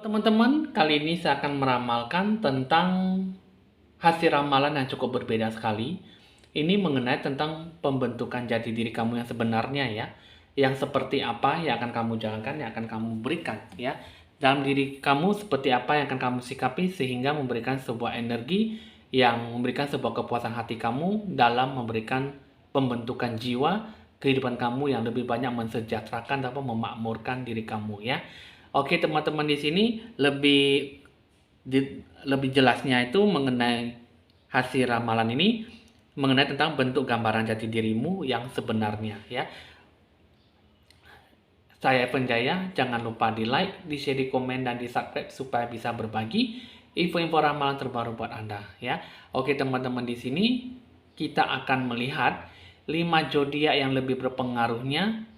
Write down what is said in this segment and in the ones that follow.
Teman-teman, kali ini saya akan meramalkan tentang hasil ramalan yang cukup berbeda sekali. Ini mengenai tentang pembentukan jati diri kamu yang sebenarnya ya. Yang seperti apa yang akan kamu jalankan, yang akan kamu berikan ya. Dalam diri kamu seperti apa yang akan kamu sikapi sehingga memberikan sebuah energi yang memberikan sebuah kepuasan hati kamu dalam memberikan pembentukan jiwa kehidupan kamu yang lebih banyak mensejahterakan dan memakmurkan diri kamu ya. Oke teman-teman, di sini lebih jelasnya itu mengenai hasil ramalan ini mengenai tentang bentuk gambaran jati dirimu yang sebenarnya ya. Saya Evan Jaya, jangan lupa di like, di share, di komen, dan di subscribe supaya bisa berbagi info-info ramalan terbaru buat Anda ya. Oke teman-teman, di sini kita akan melihat 5 zodiak yang lebih berpengaruhnya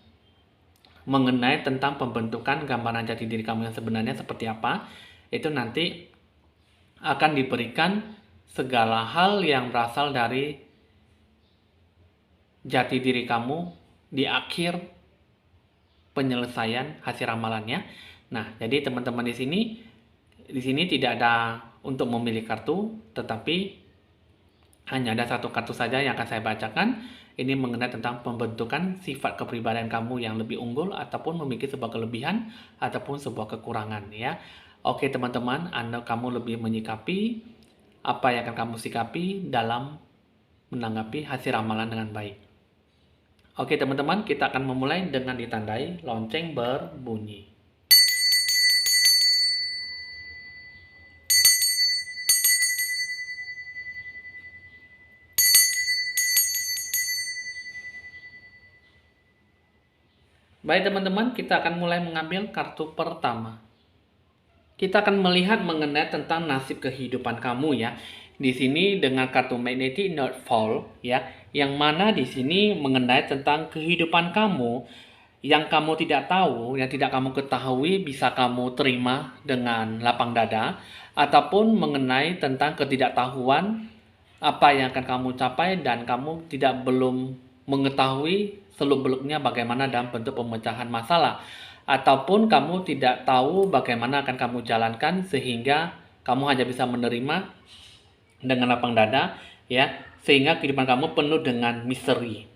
mengenai tentang pembentukan gambaran jati diri kamu yang sebenarnya seperti apa. Itu nanti akan diberikan segala hal yang berasal dari jati diri kamu di akhir penyelesaian hasil ramalannya. Nah, jadi teman-teman di sini tidak ada untuk memilih kartu, tetapi hanya ada satu kartu saja yang akan saya bacakan. Ini mengenai tentang pembentukan sifat kepribadian kamu yang lebih unggul ataupun memiliki sebuah kelebihan ataupun sebuah kekurangan ya. Oke teman-teman, kamu lebih menyikapi apa yang akan kamu sikapi dalam menanggapi hasil ramalan dengan baik. Oke teman-teman, kita akan memulai dengan ditandai lonceng berbunyi. Baik teman-teman, kita akan mulai mengambil kartu pertama. Kita akan melihat mengenai tentang nasib kehidupan kamu ya. Di sini dengan kartu Magnetic North Pole ya, yang mana di sini mengenai tentang kehidupan kamu yang kamu tidak tahu, yang tidak kamu ketahui bisa kamu terima dengan lapang dada, ataupun mengenai tentang ketidaktahuan apa yang akan kamu capai dan kamu belum mengetahui seluk-beluknya bagaimana dalam bentuk pemecahan masalah, ataupun kamu tidak tahu bagaimana akan kamu jalankan sehingga kamu hanya bisa menerima dengan lapang dada ya, sehingga kehidupan kamu penuh dengan misteri.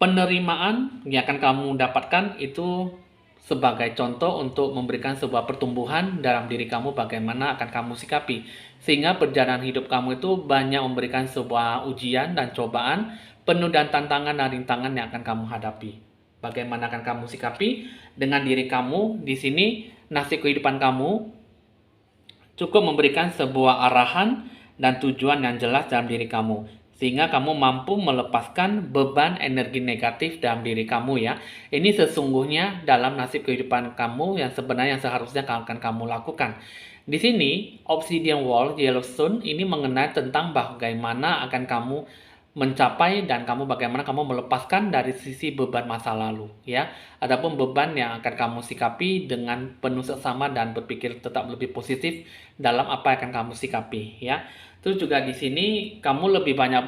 Penerimaan yang akan kamu dapatkan itu sebagai contoh untuk memberikan sebuah pertumbuhan dalam diri kamu, bagaimana akan kamu sikapi sehingga perjalanan hidup kamu itu banyak memberikan sebuah ujian dan cobaan penuh dan tantangan dan rintangan yang akan kamu hadapi. Bagaimana akan kamu sikapi dengan diri kamu di sini, nasib kehidupan kamu cukup memberikan sebuah arahan dan tujuan yang jelas dalam diri kamu sehingga kamu mampu melepaskan beban energi negatif dalam diri kamu ya. Ini sesungguhnya dalam nasib kehidupan kamu yang sebenarnya yang seharusnya akan kamu lakukan. Di sini Obsidian Wall Yellowstone ini mengenai tentang bagaimana akan kamu mencapai dan bagaimana kamu melepaskan dari sisi beban masa lalu ya. Adapun beban yang akan kamu sikapi dengan penuh seksama dan berpikir tetap lebih positif dalam apa yang akan kamu sikapi ya. Terus juga di sini kamu lebih banyak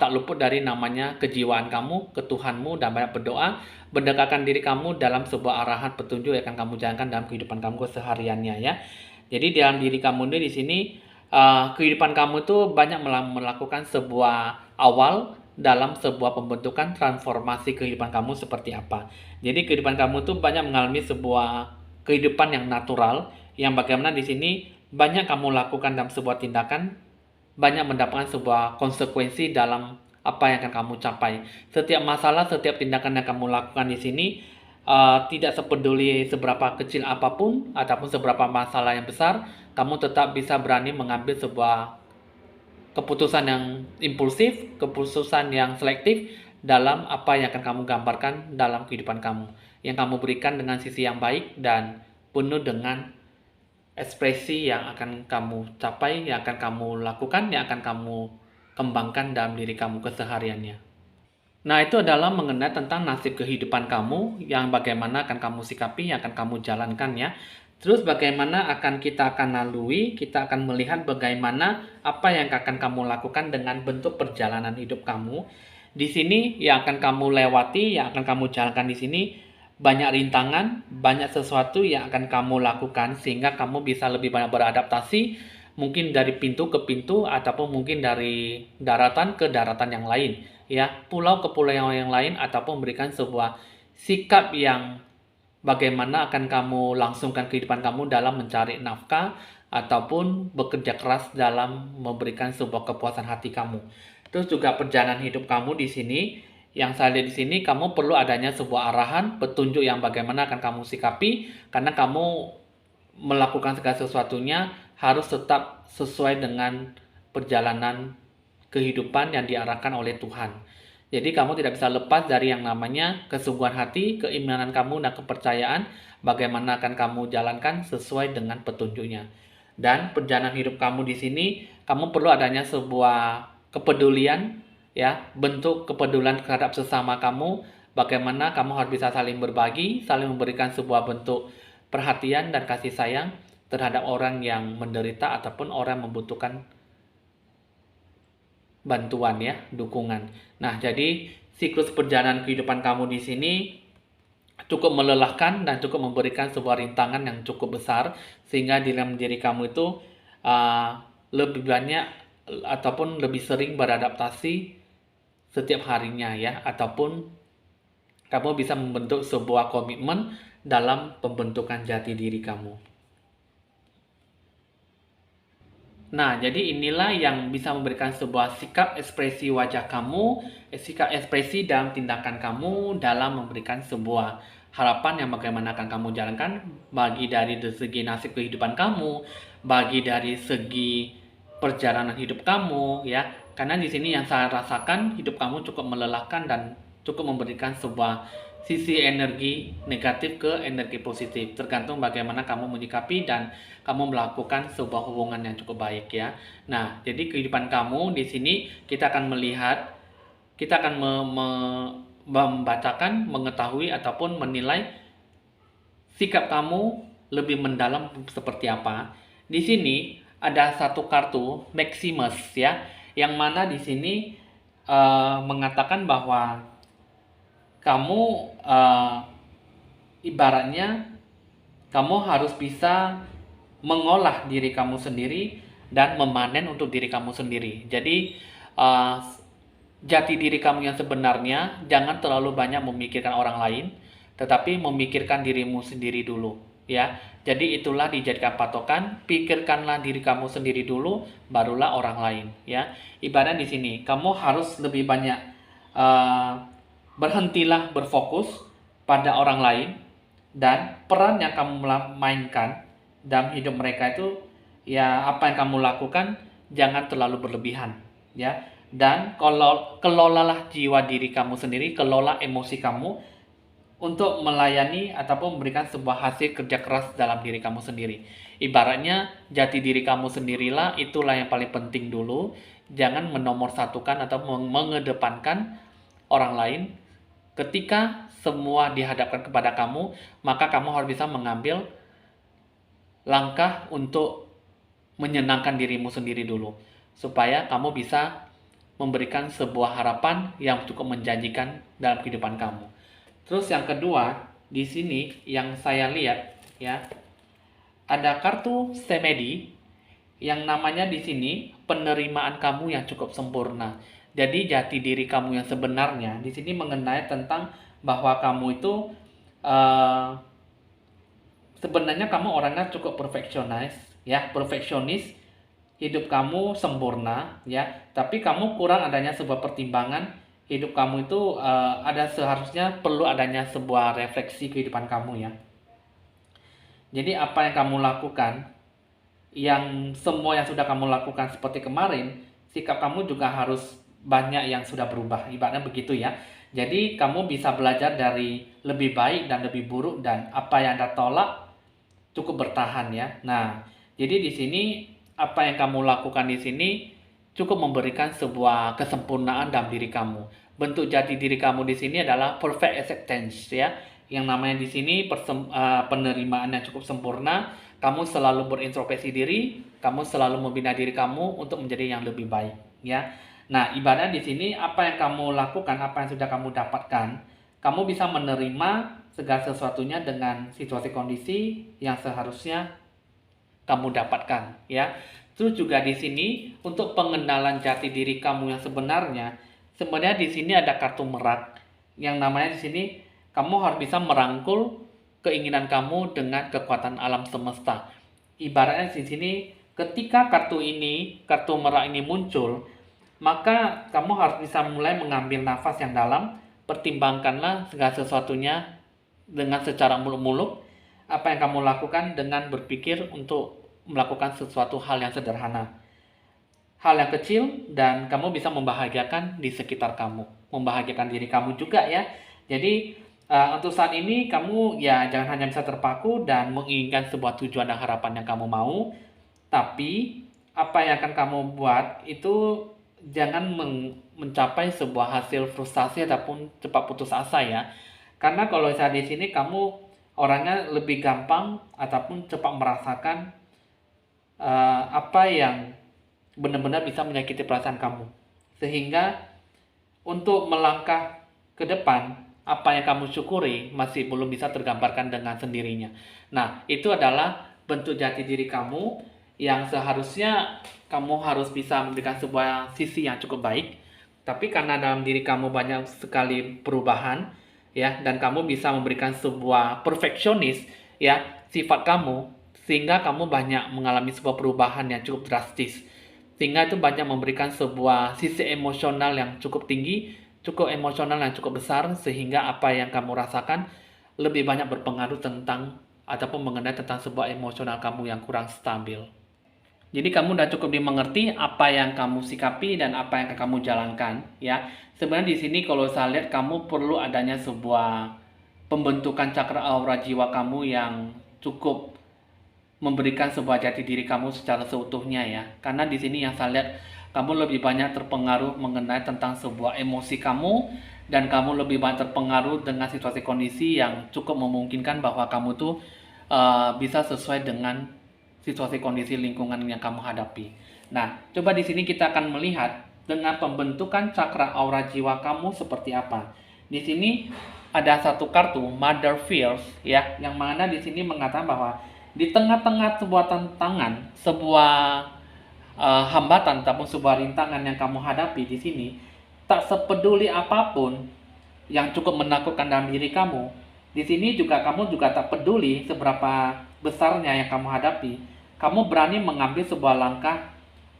tak luput dari namanya kejiwaan kamu, ke Tuhanmu, dan banyak berdoa, mendekatkan diri kamu dalam sebuah arahan petunjuk yang akan kamu jalankan dalam kehidupan kamu kesehariannya ya. Jadi dalam diri kamu di sini kehidupan kamu itu banyak melakukan sebuah awal dalam sebuah pembentukan transformasi kehidupan kamu seperti apa. Jadi kehidupan kamu tuh banyak mengalami sebuah kehidupan yang natural, yang bagaimana di sini banyak kamu lakukan dalam sebuah tindakan, banyak mendapatkan sebuah konsekuensi dalam apa yang akan kamu capai. Setiap masalah, setiap tindakan yang kamu lakukan di sini tidak sepeduli seberapa kecil apapun ataupun seberapa masalah yang besar, kamu tetap bisa berani mengambil sebuah keputusan yang impulsif, keputusan yang selektif dalam apa yang akan kamu gambarkan dalam kehidupan kamu, yang kamu berikan dengan sisi yang baik dan penuh dengan ekspresi yang akan kamu capai, yang akan kamu lakukan, yang akan kamu kembangkan dalam diri kamu kesehariannya. Nah, itu adalah mengenai tentang nasib kehidupan kamu yang bagaimana akan kamu sikapi, yang akan kamu jalankan ya. Terus bagaimana kita akan lalui, kita akan melihat bagaimana apa yang akan kamu lakukan dengan bentuk perjalanan hidup kamu. Di sini yang akan kamu lewati, yang akan kamu jalankan di sini banyak rintangan, banyak sesuatu yang akan kamu lakukan sehingga kamu bisa lebih banyak beradaptasi, mungkin dari pintu ke pintu ataupun mungkin dari daratan ke daratan yang lain, ya, pulau ke pulau yang lain ataupun memberikan sebuah sikap yang bagaimana akan kamu langsungkan kehidupan kamu dalam mencari nafkah ataupun bekerja keras dalam memberikan sebuah kepuasan hati kamu. Terus juga perjalanan hidup kamu di sini, yang saya lihat di sini kamu perlu adanya sebuah arahan, petunjuk yang bagaimana akan kamu sikapi karena kamu melakukan segala sesuatunya harus tetap sesuai dengan perjalanan kehidupan yang diarahkan oleh Tuhan. Jadi kamu tidak bisa lepas dari yang namanya kesungguhan hati, keimanan kamu dan kepercayaan bagaimana akan kamu jalankan sesuai dengan petunjuknya. Dan perjalanan hidup kamu di sini, kamu perlu adanya sebuah kepedulian, ya, bentuk kepedulian terhadap sesama kamu, bagaimana kamu harus bisa saling berbagi, saling memberikan sebuah bentuk perhatian dan kasih sayang terhadap orang yang menderita ataupun orang yang membutuhkan bantuan, ya, dukungan. Nah, jadi siklus perjalanan kehidupan kamu di sini cukup melelahkan dan cukup memberikan sebuah rintangan yang cukup besar sehingga di dalam diri kamu itu lebih banyak ataupun lebih sering beradaptasi setiap harinya, ya, ataupun kamu bisa membentuk sebuah komitmen dalam pembentukan jati diri kamu. Nah, jadi inilah yang bisa memberikan sebuah sikap ekspresi wajah kamu, sikap ekspresi dalam tindakan kamu dalam memberikan sebuah harapan yang bagaimana akan kamu jalankan bagi dari segi nasib kehidupan kamu, bagi dari segi perjalanan hidup kamu, ya. Karena di sini yang saya rasakan hidup kamu cukup melelahkan dan cukup memberikan sebuah sisi energi negatif ke energi positif, tergantung bagaimana kamu menyikapi dan kamu melakukan sebuah hubungan yang cukup baik, ya. Nah, jadi kehidupan kamu di sini kita akan melihat, kita akan membacakan, mengetahui ataupun menilai sikap kamu lebih mendalam seperti apa. Di sini ada satu kartu Maximus, ya, yang mana di sini mengatakan bahwa kamu ibaratnya kamu harus bisa mengolah diri kamu sendiri dan memanen untuk diri kamu sendiri. Jadi jati diri kamu yang sebenarnya jangan terlalu banyak memikirkan orang lain, tetapi memikirkan dirimu sendiri dulu, ya. Jadi itulah dijadikan patokan, pikirkanlah diri kamu sendiri dulu, barulah orang lain, ya. Ibarat di sini kamu harus lebih banyak berhentilah berfokus pada orang lain dan peran yang kamu mainkan dalam hidup mereka itu, ya, apa yang kamu lakukan jangan terlalu berlebihan, ya. Dan kalau kelolalah jiwa diri kamu sendiri, kelola emosi kamu untuk melayani ataupun memberikan sebuah hasil kerja keras dalam diri kamu sendiri. Ibaratnya jati diri kamu sendirilah itulah yang paling penting dulu. Jangan menomorsatukan atau mengedepankan orang lain. Ketika semua dihadapkan kepada kamu, maka kamu harus bisa mengambil langkah untuk menyenangkan dirimu sendiri dulu, supaya kamu bisa memberikan sebuah harapan yang cukup menjanjikan dalam kehidupan kamu. Terus yang kedua, di sini yang saya lihat, ya, ada kartu Semedi yang namanya di sini penerimaan kamu yang cukup sempurna. Jadi jati diri kamu yang sebenarnya di sini mengenai tentang bahwa kamu itu sebenarnya kamu orangnya cukup perfeksionis, ya, perfeksionis, hidup kamu sempurna, ya, tapi kamu kurang adanya sebuah pertimbangan hidup kamu itu ada seharusnya perlu adanya sebuah refleksi kehidupan kamu, ya. Jadi apa yang kamu lakukan, yang semua yang sudah kamu lakukan seperti kemarin, sikap kamu juga harus banyak yang sudah berubah, ibaratnya begitu, ya. Jadi kamu bisa belajar dari lebih baik dan lebih buruk dan apa yang Anda tolak cukup bertahan, ya. Nah, jadi di sini apa yang kamu lakukan di sini cukup memberikan sebuah kesempurnaan dalam diri kamu. Bentuk jati diri kamu di sini adalah perfect acceptance, ya. Yang namanya di sini penerimaan yang cukup sempurna. Kamu selalu berintrospeksi diri, kamu selalu membina diri kamu untuk menjadi yang lebih baik, ya. Nah, ibaratnya di sini apa yang kamu lakukan, apa yang sudah kamu dapatkan, kamu bisa menerima segala sesuatunya dengan situasi kondisi yang seharusnya kamu dapatkan, ya. Terus juga di sini untuk pengenalan jati diri kamu yang sebenarnya di sini ada kartu merak yang namanya di sini kamu harus bisa merangkul keinginan kamu dengan kekuatan alam semesta. Ibaratnya di sini ketika kartu merak ini muncul, maka kamu harus bisa mulai mengambil nafas yang dalam, pertimbangkanlah segala sesuatunya dengan secara muluk-muluk, apa yang kamu lakukan dengan berpikir untuk melakukan sesuatu hal yang sederhana. Hal yang kecil dan kamu bisa membahagiakan di sekitar kamu. Membahagiakan diri kamu juga ya. Jadi untuk saat ini kamu ya jangan hanya bisa terpaku dan menginginkan sebuah tujuan dan harapan yang kamu mau. Tapi apa yang akan kamu buat itu jangan mencapai sebuah hasil frustasi ataupun cepat putus asa ya. Karena kalau saat di sini kamu orangnya lebih gampang ataupun cepat merasakan apa yang benar-benar bisa menyakiti perasaan kamu. Sehingga untuk melangkah ke depan, apa yang kamu syukuri masih belum bisa tergambarkan dengan sendirinya. Nah, itu adalah bentuk jati diri kamu yang seharusnya kamu harus bisa memberikan sebuah sisi yang cukup baik. Tapi karena dalam diri kamu banyak sekali perubahan, ya, dan kamu bisa memberikan sebuah perfeksionis, ya, sifat kamu, sehingga kamu banyak mengalami sebuah perubahan yang cukup drastis. Sehingga itu banyak memberikan sebuah sisi emosional yang cukup tinggi, cukup emosional yang cukup besar, sehingga apa yang kamu rasakan lebih banyak berpengaruh tentang ataupun mengenai tentang sebuah emosional kamu yang kurang stabil. Jadi kamu udah cukup dimengerti apa yang kamu sikapi dan apa yang akan kamu jalankan, ya. Sebenarnya di sini kalau saya lihat kamu perlu adanya sebuah pembentukan cakra aura jiwa kamu yang cukup memberikan sebuah jati diri kamu secara seutuhnya ya. Karena di sini yang saya lihat kamu lebih banyak terpengaruh mengenai tentang sebuah emosi kamu dan kamu lebih banyak terpengaruh dengan situasi kondisi yang cukup memungkinkan bahwa kamu tuh bisa sesuai dengan situasi kondisi lingkungan yang kamu hadapi. Nah, coba di sini kita akan melihat dengan pembentukan cakra aura jiwa kamu seperti apa. Di sini ada satu kartu Mother Fears ya, yang mana di sini mengatakan bahwa di tengah-tengah sebuah tantangan, sebuah hambatan ataupun sebuah rintangan yang kamu hadapi di sini, tak sepeduli apapun yang cukup menakutkan dalam diri kamu, di sini juga kamu juga tak peduli seberapa besarnya yang kamu hadapi, kamu berani mengambil sebuah langkah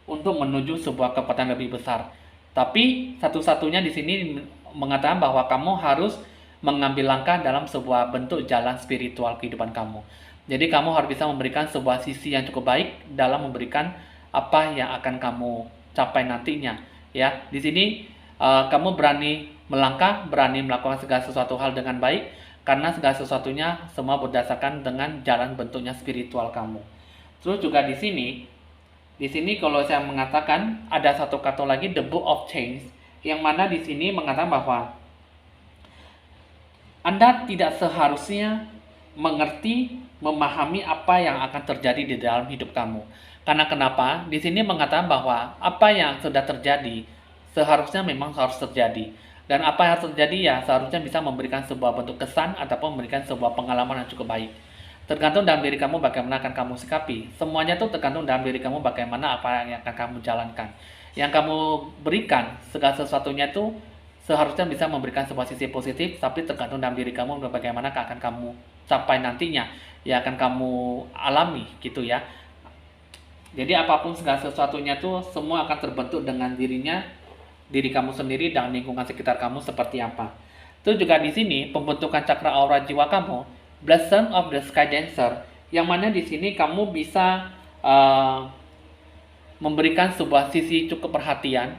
untuk menuju sebuah kekuatan lebih besar. Tapi satu-satunya di sini mengatakan bahwa kamu harus mengambil langkah dalam sebuah bentuk jalan spiritual kehidupan kamu. Jadi kamu harus bisa memberikan sebuah sisi yang cukup baik dalam memberikan apa yang akan kamu capai nantinya. Ya, di sini kamu berani melangkah, berani melakukan segala sesuatu hal dengan baik, karena segala sesuatunya semua berdasarkan dengan jalan bentuknya spiritual kamu. Terus juga di sini kalau saya mengatakan ada satu kata lagi, the book of change, yang mana di sini mengatakan bahwa Anda tidak seharusnya mengerti, memahami apa yang akan terjadi di dalam hidup kamu. Karena kenapa? Di sini mengatakan bahwa apa yang sudah terjadi seharusnya memang harus terjadi. Dan apa yang harus terjadi ya seharusnya bisa memberikan sebuah bentuk kesan ataupun memberikan sebuah pengalaman yang cukup baik. Tergantung dalam diri kamu bagaimana akan kamu sikapi. Semuanya tuh tergantung dalam diri kamu bagaimana apa yang akan kamu jalankan. Yang kamu berikan segala sesuatunya tuh seharusnya bisa memberikan sebuah sisi positif, tapi tergantung dalam diri kamu bagaimana akan kamu capai nantinya, ya akan kamu alami gitu ya. Jadi apapun segala sesuatunya tuh semua akan terbentuk dengan diri kamu sendiri dan lingkungan sekitar kamu seperti apa. Terus juga di sini pembentukan cakra aura jiwa kamu, Blossom of the Sky Dancer, yang mana di sini kamu bisa memberikan sebuah sisi cukup perhatian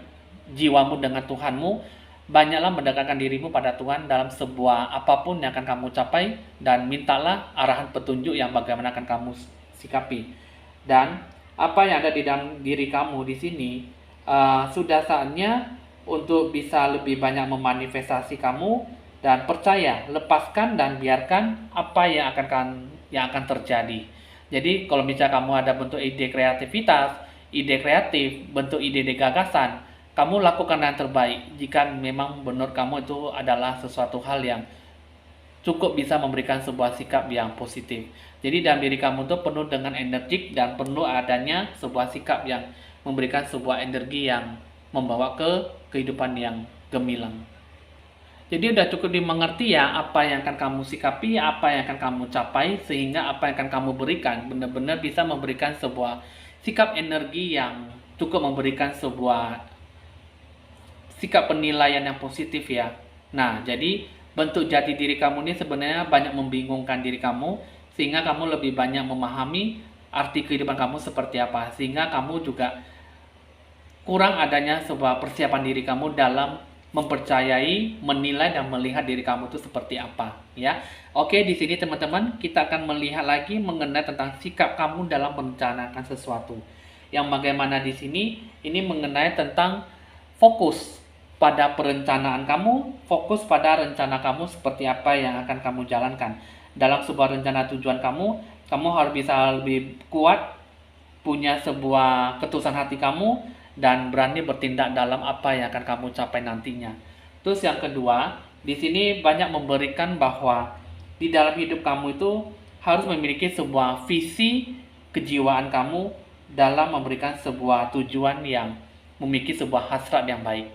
jiwamu dengan Tuhanmu. Banyaklah mendekatkan dirimu pada Tuhan dalam sebuah apapun yang akan kamu capai, dan mintalah arahan petunjuk yang bagaimana akan kamu sikapi. Dan apa yang ada di dalam diri kamu di sini sudah saatnya untuk bisa lebih banyak memanifestasi kamu, dan percaya, lepaskan dan biarkan apa yang akan terjadi. Jadi kalau misalnya kamu ada bentuk ide kreativitas, ide kreatif, bentuk ide gagasan, kamu lakukan yang terbaik jika memang benar kamu itu adalah sesuatu hal yang cukup bisa memberikan sebuah sikap yang positif. Jadi dalam diri kamu tuh penuh dengan energik dan perlu adanya sebuah sikap yang memberikan sebuah energi yang membawa ke kehidupan yang gemilang. Jadi udah cukup dimengerti ya apa yang akan kamu sikapi, apa yang akan kamu capai, sehingga apa yang akan kamu berikan benar-benar bisa memberikan sebuah sikap energi yang cukup memberikan sebuah sikap penilaian yang positif ya. Nah, jadi bentuk jati diri kamu ini sebenarnya banyak membingungkan diri kamu, sehingga kamu lebih banyak memahami arti kehidupan kamu seperti apa, sehingga kamu juga kurang adanya sebuah persiapan diri kamu dalam mempercayai, menilai dan melihat diri kamu itu seperti apa, ya. Oke, di sini teman-teman kita akan melihat lagi mengenai tentang sikap kamu dalam merencanakan sesuatu. Yang bagaimana di sini ini mengenai tentang fokus pada perencanaan kamu, fokus pada rencana kamu seperti apa yang akan kamu jalankan. Dalam sebuah rencana tujuan kamu harus bisa lebih kuat, punya sebuah ketulusan hati kamu, dan berani bertindak dalam apa yang akan kamu capai nantinya. Terus yang kedua, di sini banyak memberikan bahwa di dalam hidup kamu itu harus memiliki sebuah visi kejiwaan kamu dalam memberikan sebuah tujuan yang memiliki sebuah hasrat yang baik.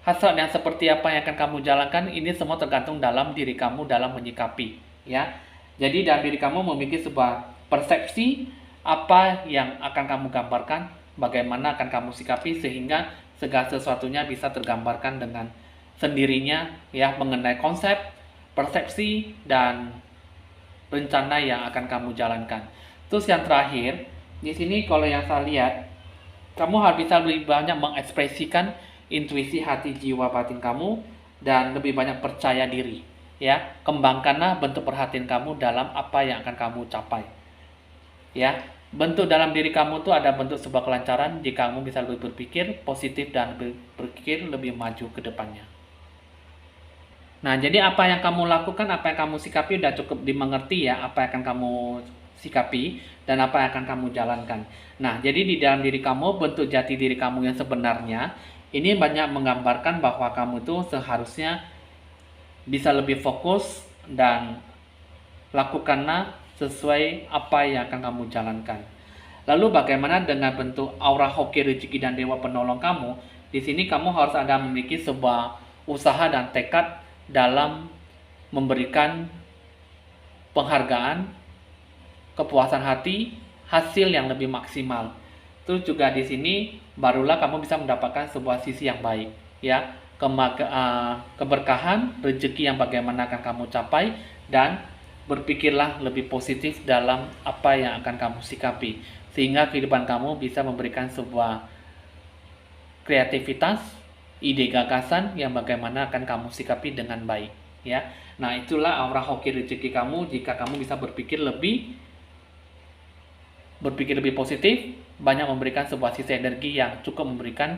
Hasrat yang seperti apa yang akan kamu jalankan ini semua tergantung dalam diri kamu dalam menyikapi, ya. Jadi dalam diri kamu memiliki sebuah persepsi apa yang akan kamu gambarkan, bagaimana akan kamu sikapi sehingga segala sesuatunya bisa tergambarkan dengan sendirinya ya, mengenai konsep, persepsi dan rencana yang akan kamu jalankan. Terus yang terakhir, di sini kalau yang saya lihat, kamu harus bisa lebih banyak mengekspresikan intuisi hati jiwa batin kamu dan lebih banyak percaya diri ya. Kembangkanlah bentuk perhatian kamu dalam apa yang akan kamu capai ya. Bentuk dalam diri kamu tuh ada bentuk sebuah kelancaran jika kamu bisa lebih berpikir positif dan berpikir lebih maju ke depannya. Nah, jadi apa yang kamu lakukan, apa yang kamu sikapi udah cukup dimengerti ya, apa yang akan kamu sikapi dan apa yang akan kamu jalankan. Nah, jadi di dalam diri kamu, bentuk jati diri kamu yang sebenarnya ini banyak menggambarkan bahwa kamu itu seharusnya bisa lebih fokus dan lakukanlah sesuai apa yang akan kamu jalankan. Lalu bagaimana dengan bentuk aura hoki rezeki dan dewa penolong kamu? Di sini kamu harus ada memiliki sebuah usaha dan tekad dalam memberikan penghargaan, kepuasan hati, hasil yang lebih maksimal. Terus juga di sini barulah kamu bisa mendapatkan sebuah sisi yang baik, ya, keberkahan, rezeki yang bagaimana akan kamu capai, dan berpikirlah lebih positif dalam apa yang akan kamu sikapi, sehingga kehidupan kamu bisa memberikan sebuah kreativitas, ide gagasan yang bagaimana akan kamu sikapi dengan baik, ya. Nah, itulah aura hoki rezeki kamu jika kamu bisa berpikir lebih positif, banyak memberikan sebuah sisi energi yang cukup memberikan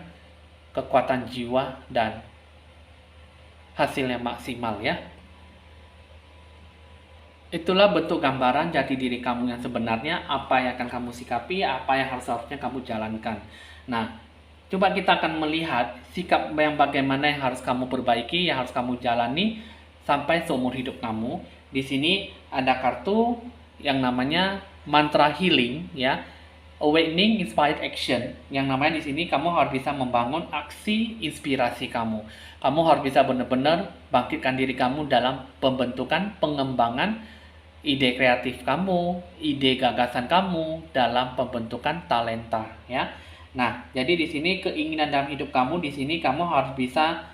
kekuatan jiwa dan hasilnya maksimal ya. Itulah bentuk gambaran jati diri kamu yang sebenarnya, apa yang akan kamu sikapi, apa yang harusnya kamu jalankan. Nah, coba kita akan melihat sikap yang bagaimana yang harus kamu perbaiki, yang harus kamu jalani sampai seumur hidup kamu. Di sini ada kartu yang namanya mantra healing ya, awakening inspired action. Yang namanya di sini kamu harus bisa membangun aksi inspirasi kamu. Kamu harus bisa benar-benar bangkitkan diri kamu dalam pembentukan, pengembangan ide kreatif kamu, ide gagasan kamu dalam pembentukan talenta ya. Nah, jadi di sini keinginan dalam hidup kamu, di sini kamu harus bisa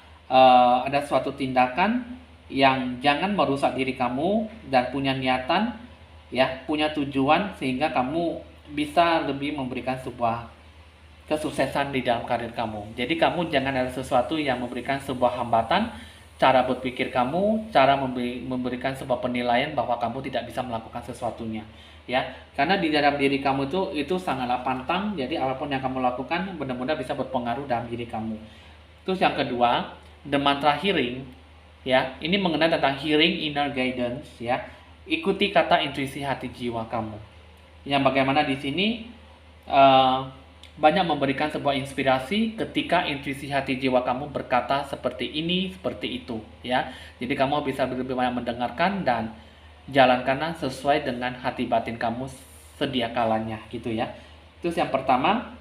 ada suatu tindakan yang jangan merusak diri kamu dan punya niatan ya, punya tujuan sehingga kamu bisa lebih memberikan sebuah kesuksesan di dalam karir kamu. Jadi kamu jangan ada sesuatu yang memberikan sebuah hambatan cara berpikir kamu, cara memberikan sebuah penilaian bahwa kamu tidak bisa melakukan sesuatunya ya. Karena di dalam diri kamu itu sangatlah pantang, jadi apapun yang kamu lakukan benar-benar bisa berpengaruh dalam diri kamu. Terus yang kedua, the mantra hearing ya, ini mengenai tentang hearing inner guidance ya. Ikuti kata intuisi hati jiwa kamu. Yang bagaimana di sini banyak memberikan sebuah inspirasi ketika intuisi hati jiwa kamu berkata seperti ini, seperti itu, ya. Jadi kamu bisa lebih banyak mendengarkan dan jalankanlah sesuai dengan hati batin kamu sedia kalanya, gitu ya. Terus yang pertama,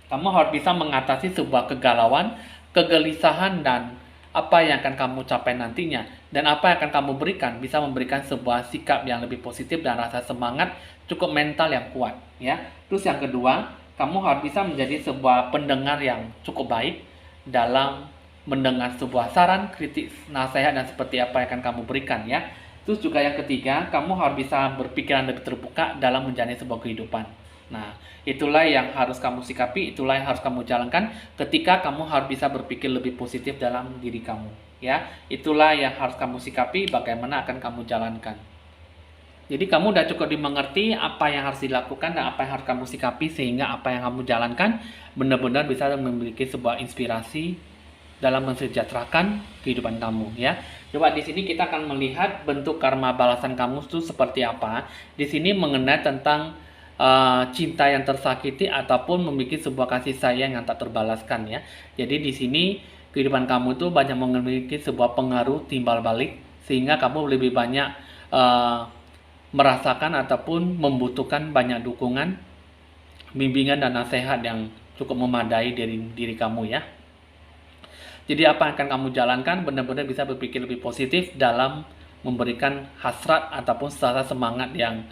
kamu harus bisa mengatasi sebuah kegalauan, kegelisahan, dan apa yang akan kamu capai nantinya, dan apa yang akan kamu berikan, bisa memberikan sebuah sikap yang lebih positif dan rasa semangat, cukup mental yang kuat, ya. Terus yang kedua, kamu harus bisa menjadi sebuah pendengar yang cukup baik dalam mendengar sebuah saran, kritik, nasihat, dan seperti apa yang akan kamu berikan, ya. Terus juga yang ketiga, kamu harus bisa berpikiran lebih terbuka dalam menjalani sebuah kehidupan. Nah, itulah yang harus kamu sikapi, itulah yang harus kamu jalankan ketika kamu harus bisa berpikir lebih positif dalam diri kamu, ya. Itulah yang harus kamu sikapi, bagaimana akan kamu jalankan. Jadi kamu udah cukup dimengerti apa yang harus dilakukan dan apa yang harus kamu sikapi, sehingga apa yang kamu jalankan benar-benar bisa memiliki sebuah inspirasi dalam mensejahterakan kehidupan kamu, ya. Coba di sini kita akan melihat bentuk karma balasan kamu itu seperti apa. Di sini mengenai tentang cinta yang tersakiti ataupun memiliki sebuah kasih sayang yang tak terbalaskan, ya. Jadi di sini kehidupan kamu itu banyak memiliki sebuah pengaruh timbal balik, sehingga kamu lebih banyak merasakan ataupun membutuhkan banyak dukungan, bimbingan, dan nasihat yang cukup memadai dari diri kamu, ya. Jadi apa yang akan kamu jalankan benar-benar bisa berpikir lebih positif dalam memberikan hasrat ataupun rasa semangat yang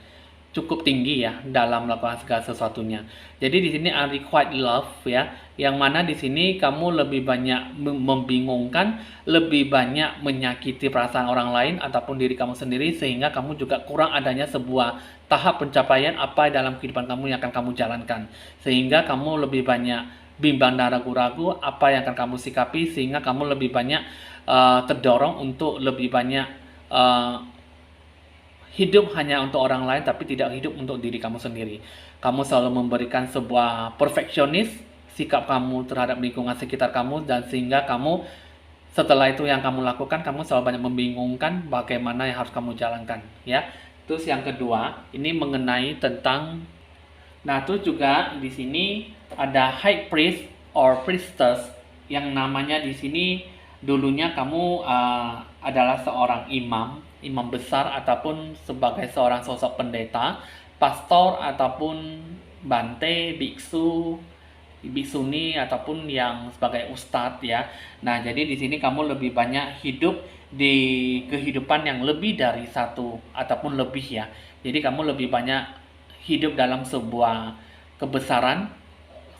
cukup tinggi, ya, dalam melakukan segala sesuatunya. Jadi di sini unrequited love, ya, yang mana di sini kamu lebih banyak membingungkan, lebih banyak menyakiti perasaan orang lain ataupun diri kamu sendiri, sehingga kamu juga kurang adanya sebuah tahap pencapaian apa dalam kehidupan kamu yang akan kamu jalankan, sehingga kamu lebih banyak bimbang dan ragu-ragu apa yang akan kamu sikapi, sehingga kamu lebih banyak terdorong untuk lebih banyak hidup hanya untuk orang lain tapi tidak hidup untuk diri kamu sendiri. Kamu selalu memberikan sebuah perfeksionis sikap kamu terhadap lingkungan sekitar kamu, dan sehingga kamu setelah itu yang kamu lakukan, kamu selalu banyak membingungkan bagaimana yang harus kamu jalankan, ya. Terus yang kedua, ini mengenai tentang, nah itu juga di sini ada high priest or priestess, yang namanya di sini dulunya kamu adalah seorang imam besar ataupun sebagai seorang sosok pendeta, pastor ataupun bante, biksu, biksuni ataupun yang sebagai ustadz, ya. Nah, jadi di sini kamu lebih banyak hidup di kehidupan yang lebih dari satu ataupun lebih, ya. Jadi kamu lebih banyak hidup dalam sebuah kebesaran,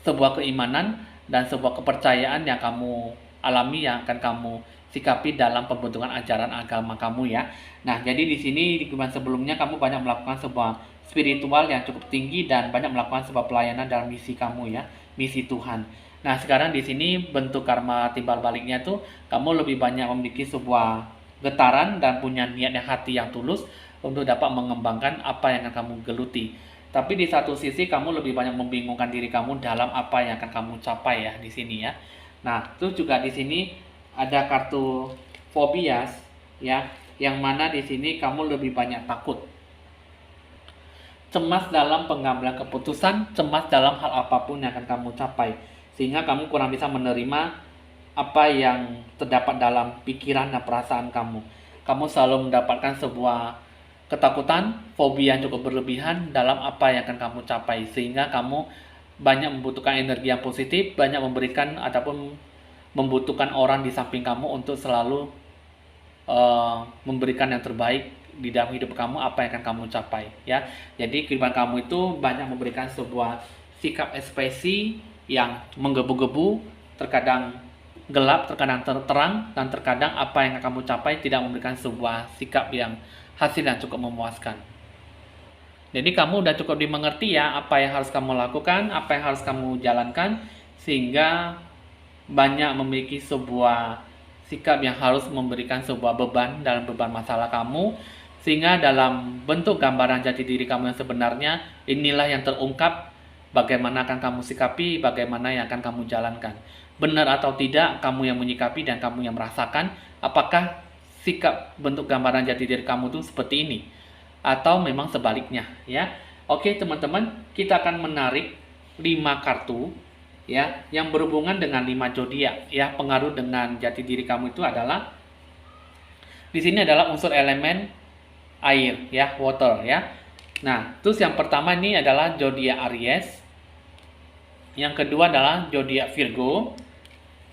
sebuah keimanan, dan sebuah kepercayaan yang kamu alami, yang akan kamu sikapi dalam pembentukan ajaran agama kamu, ya. Nah, jadi di sini di kehidupan sebelumnya kamu banyak melakukan sebuah spiritual yang cukup tinggi dan banyak melakukan sebuah pelayanan dalam misi kamu, ya, misi Tuhan. Nah, sekarang di sini bentuk karma timbal baliknya tuh kamu lebih banyak memiliki sebuah getaran dan punya niat yang hati yang tulus untuk dapat mengembangkan apa yang akan kamu geluti. Tapi di satu sisi kamu lebih banyak membingungkan diri kamu dalam apa yang akan kamu capai, ya, di sini, ya. Nah, terus juga di sini ada kartu fobias, ya, yang mana di sini kamu lebih banyak takut, cemas dalam pengambilan keputusan, cemas dalam hal apapun yang akan kamu capai, sehingga kamu kurang bisa menerima apa yang terdapat dalam pikiran dan perasaan kamu. Kamu selalu mendapatkan sebuah ketakutan, fobia yang cukup berlebihan dalam apa yang akan kamu capai, sehingga kamu banyak membutuhkan energi yang positif, banyak memberikan ataupun membutuhkan orang di samping kamu untuk selalu memberikan yang terbaik di dalam hidup kamu, apa yang akan kamu capai, ya. Jadi kehidupan kamu itu banyak memberikan sebuah sikap ekspresi yang menggebu-gebu, terkadang gelap, terkadang terang, dan terkadang apa yang akan kamu capai tidak memberikan sebuah sikap yang hasil yang cukup memuaskan. Jadi kamu udah cukup dimengerti, ya, apa yang harus kamu lakukan, apa yang harus kamu jalankan, sehingga banyak memiliki sebuah sikap yang harus memberikan sebuah beban dalam beban masalah kamu, sehingga dalam bentuk gambaran jati diri kamu yang sebenarnya, inilah yang terungkap bagaimana akan kamu sikapi, bagaimana yang akan kamu jalankan. Benar atau tidak, kamu yang menyikapi dan kamu yang merasakan apakah sikap bentuk gambaran jati diri kamu itu seperti ini atau memang sebaliknya, ya. Oke teman-teman, kita akan menarik 5 kartu ya yang berhubungan dengan 5 zodiak ya. Pengaruh dengan jati diri kamu itu adalah di sini adalah unsur elemen air ya, water ya. Nah, terus yang pertama ini adalah zodiak Aries. Yang kedua adalah zodiak Virgo.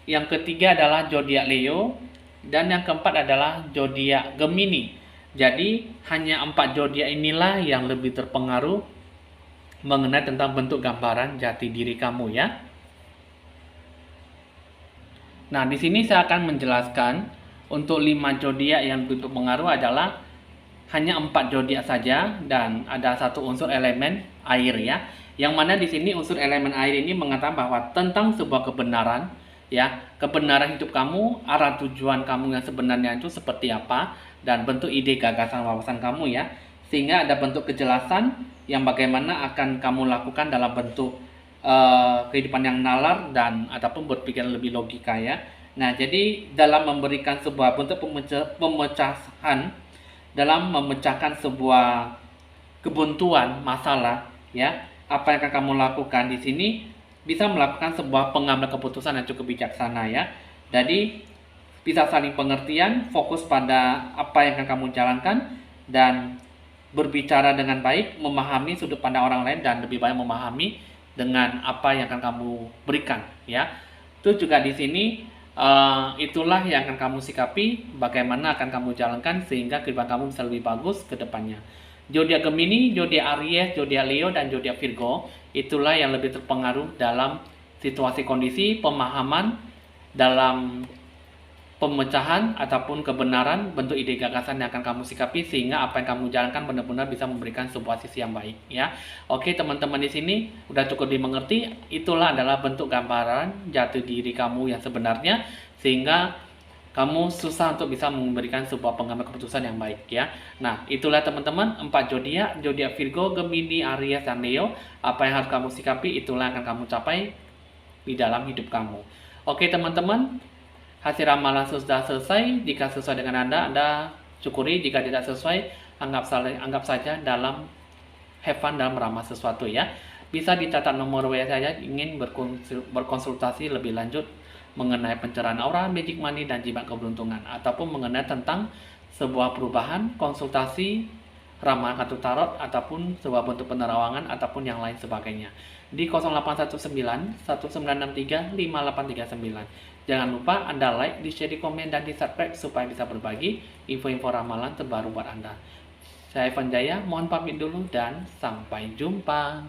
Yang ketiga adalah zodiak Leo dan yang keempat adalah zodiak Gemini. Jadi hanya 4 zodiak inilah yang lebih terpengaruh mengenai tentang bentuk gambaran jati diri kamu ya. Nah, di sini saya akan menjelaskan untuk 5 zodiak yang bentuk pengaruh adalah hanya 4 zodiak saja dan ada satu unsur elemen air ya. Yang mana di sini unsur elemen air ini mengatakan bahwa tentang sebuah kebenaran ya, kebenaran hidup kamu, arah tujuan kamu yang sebenarnya itu seperti apa dan bentuk ide gagasan wawasan kamu ya. Sehingga ada bentuk kejelasan yang bagaimana akan kamu lakukan dalam bentuk kehidupan yang nalar dan ataupun berpikir lebih logika ya. Nah, jadi dalam memberikan sebuah bentuk pemecahan, dalam memecahkan sebuah kebuntuan masalah ya, apa yang akan kamu lakukan di sini bisa melakukan sebuah pengambilan keputusan yang cukup bijaksana ya. Jadi bisa saling pengertian, fokus pada apa yang akan kamu jalankan dan berbicara dengan baik, memahami sudut pandang orang lain dan lebih baik memahami dengan apa yang akan kamu berikan ya. Itu juga di sini itulah yang akan kamu sikapi, bagaimana akan kamu jalankan sehingga kehidupan kamu bisa lebih bagus ke depannya. Zodiak Gemini, zodiak Aries, zodiak Leo dan zodiak Virgo itulah yang lebih terpengaruh dalam situasi kondisi pemahaman dalam pemecahan ataupun kebenaran bentuk ide gagasan yang akan kamu sikapi sehingga apa yang kamu jalankan benar-benar bisa memberikan sebuah sisi yang baik ya. Oke teman-teman, di sini udah cukup dimengerti, itulah adalah bentuk gambaran jati diri kamu yang sebenarnya sehingga kamu susah untuk bisa memberikan sebuah pengambilan keputusan yang baik ya. Nah, itulah teman-teman 4 zodiak, zodiak Virgo, Gemini, Aries dan Leo. Apa yang harus kamu sikapi itulah yang akan kamu capai di dalam hidup kamu. Oke teman-teman, hasil ramalan sudah selesai. Jika sesuai dengan Anda syukuri. Jika tidak sesuai, anggap saja dalam have fun dalam meramal sesuatu ya. Bisa dicatat nomor WA saya ingin berkonsultasi lebih lanjut mengenai pencerahan aura, magic money dan jimat keberuntungan ataupun mengenai tentang sebuah perubahan, konsultasi, ramalan kartu tarot ataupun sebuah bentuk penerawangan ataupun yang lain sebagainya di 0819 1963 5839. Jangan lupa Anda like, di share, di komen, dan di subscribe supaya bisa berbagi info-info ramalan terbaru buat Anda. Saya Evan Jaya, mohon pamit dulu dan sampai jumpa.